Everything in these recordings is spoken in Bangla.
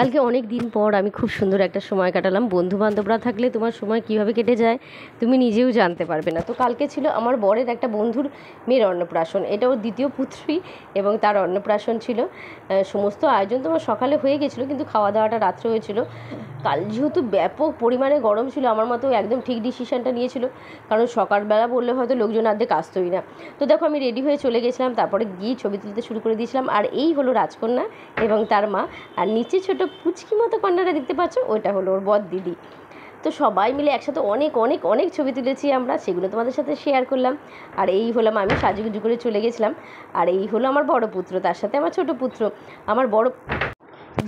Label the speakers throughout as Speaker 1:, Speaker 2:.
Speaker 1: কালকে অনেক দিন পর আমি খুব সুন্দর একটা সময় কাটালাম। বন্ধুবান্ধবরা থাকলে তোমার সময় কিভাবে কেটে যায় তুমি নিজেও জানতে পারবে না। তো কালকে ছিল আমার বরের একটা বন্ধুর মেয়ের অন্নপ্রাশন, এটা ওর দ্বিতীয় পুত্রী এবং তার অন্নপ্রাশন ছিল। সমস্ত আয়োজন তোমার সকালে হয়ে গেছিলো, কিন্তু খাওয়া দাওয়াটা রাত্রে হয়েছিল। কাল যেহেতু ব্যাপক পরিমাণে গরম ছিল, আমার মতো একদম ঠিক ডিসিশানটা নিয়েছিল, কারণ সকালবেলা বললে হয়তো লোকজন অর্ধেক আসতোই না। তো দেখো আমি রেডি হয়ে চলে গেছিলাম, তারপরে গিয়ে ছবি তুলতে শুরু করে দিয়েছিলাম। আর এই হলো রাজকন্যা এবং তার মা, আর নিচে ছোট পুচকি মতো কন্যাটা দেখতে পাচ্ছ, ওইটা হলো ওর বর দিদি। তো সবাই মিলে একসাথে অনেক অনেক অনেক ছবি তুলেছি আমরা, সেগুলো তোমাদের সাথে শেয়ার করলাম। আর এই হলাম আমি, সাজুগুজু করে চলে গেছিলাম। আর এই হলো আমার বড় পুত্র, তার সাথে আমার ছোট পুত্র। আমার বড়,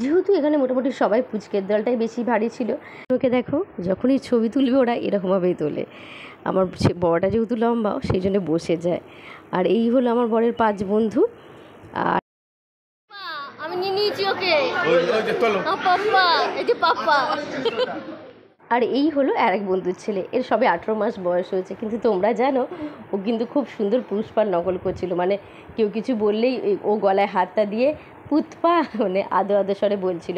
Speaker 1: যেহেতু এখানে মোটামুটি সবাই পুচকের দলটাই বেশি ভারী ছিল, ওকে দেখো যখনই ছবি তুলবে ওরা এরকমভাবেই তোলে। আমার বড়টা যেহেতু লম্বা সেই জন্য বসে যায়। আর এই হলো আমার বরের 5 বন্ধু। আর আমি নিয়ে নিয়েছি ওকে, পাপ্পা, এই যে পাপ্পা। আর এই হলো আরেক বন্ধুর ছেলে, এর সবে 18 মাস বয়স হয়েছে, কিন্তু তোমরা জানো ও কিন্তু খুব সুন্দর পুষ্পার নকল করছিল। মানে কেউ কিছু বললেই ও গলায় হাতটা দিয়ে পুতপা মানে আদো আদো স্বরে বলছিল।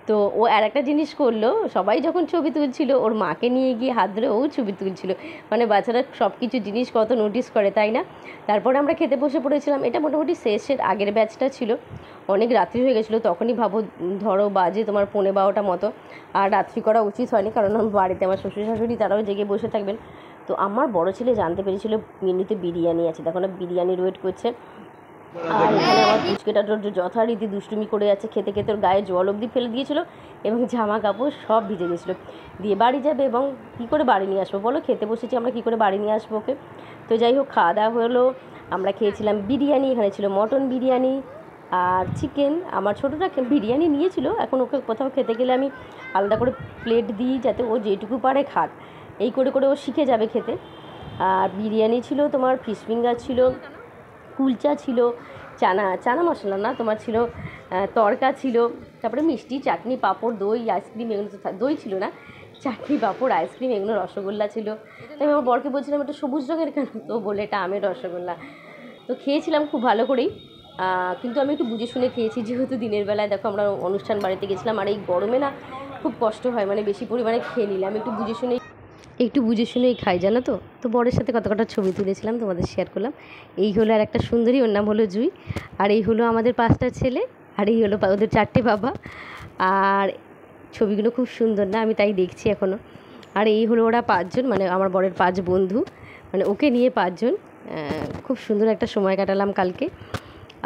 Speaker 1: তো ও আর একটা জিনিস করলো, সবাই যখন ছবি তুলছিল ওর মাকে নিয়ে গিয়ে হাত ধরে ও ছবি তুলছিল। মানে বাচ্চারা সব কিছু জিনিস কত নোটিস করে, তাই না? তারপরে আমরা খেতে বসে পড়েছিলাম। এটা মোটামুটি শেষের আগের ব্যাচটা ছিল, অনেক রাত্রি হয়ে গেছিলো। তখনই ভাবো ধরো বাজে তোমার 11:15 মতো। আর রাত্রি করা উচিত হয়নি, কারণ আমার বাড়িতে আমার শ্বশুর শাশুড়ি তারাও জেগে বসে থাকবেন। তো আমার বড় ছেলে জানতে পেরেছিল মেনুতে বিরিয়ানি আছে, তখন বিরিয়ানির ওয়েট করছে। আর এখানে আমার পুচকেটা যথারীতি দুষ্টুমি করে যাচ্ছে, খেতে খেতে ওর গায়ে জল অবধি ফেলে দিয়েছিল এবং জামা কাপড় সব ভিজে গেছিলো। দিয়ে বাড়ি যাবে এবং কী করে বাড়ি নিয়ে আসবো বলো, খেতে বসেছি আমরা, কী করে বাড়ি নিয়ে আসবো ওকে? তো যাই হোক, খাওয়া দাওয়া হলো। আমরা খেয়েছিলাম বিরিয়ানি, এখানে ছিল মটন বিরিয়ানি আর চিকেন। আমার ছোটোটা বিরিয়ানি নিয়েছিল, এখন ওকে কোথাও খেতে গেলে আমি আলাদা করে প্লেট দিই যাতে ও যেটুকু পারে খাক, এই করে করে ও শিখে যাবে খেতে। আর বিরিয়ানি ছিল, তোমার ফিশ ফিঙ্গার ছিল, কুলচা ছিল, চানা মশলা না, তোমার ছিল তড়কা ছিল, তারপরে মিষ্টি, চাটনি, পাঁপড়, দই, আইসক্রিম, এগুলো তো দই ছিল না, চাটনি, পাঁপড়, আইসক্রিম, এগুলো, রসগোল্লা ছিল। তাই আমার বরকে বলছিলাম এটা সবুজ রঙের কেন, তো বলে এটা আমের রসগোল্লা। তো খেয়েছিলাম খুব ভালো করেই, কিন্তু আমি একটু বুঝে শুনে খেয়েছি, যেহেতু দিনের বেলায় দেখো আমরা অনুষ্ঠান বাড়িতে গেছিলাম। আর এই গরমে না খুব কষ্ট হয়, মানে বেশি পরিমাণে খেয়ে নিলে আমি একটু বুঝে শুনেই খাই, জানো তো। তো বরের সাথে কত ছবি তুলেছিলাম, তোমাদের শেয়ার করলাম। এই হলো আর একটা সুন্দরী, ওর নাম হলো জুই। আর এই হলো আমাদের 5টা ছেলে, আর এই হলো ওদের 4টে বাবা। আর ছবিগুলো খুব সুন্দর না, আমি তাই দেখছি এখনও। আর এই হলো ওরা 5 জন, মানে আমার বরের 5 বন্ধু, মানে ওকে নিয়ে 5 জন। খুব সুন্দর একটা সময় কাটালাম কালকে।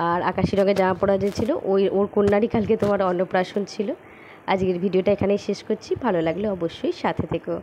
Speaker 1: আর আকাশি রঙের জামা পরা যে ছিল ওর কন্যারই কালকে তোমার অন্নপ্রাশন ছিল। আজকের ভিডিওটা এখানেই শেষ করছি, ভালো লাগলে অবশ্যই সাথে থেকো।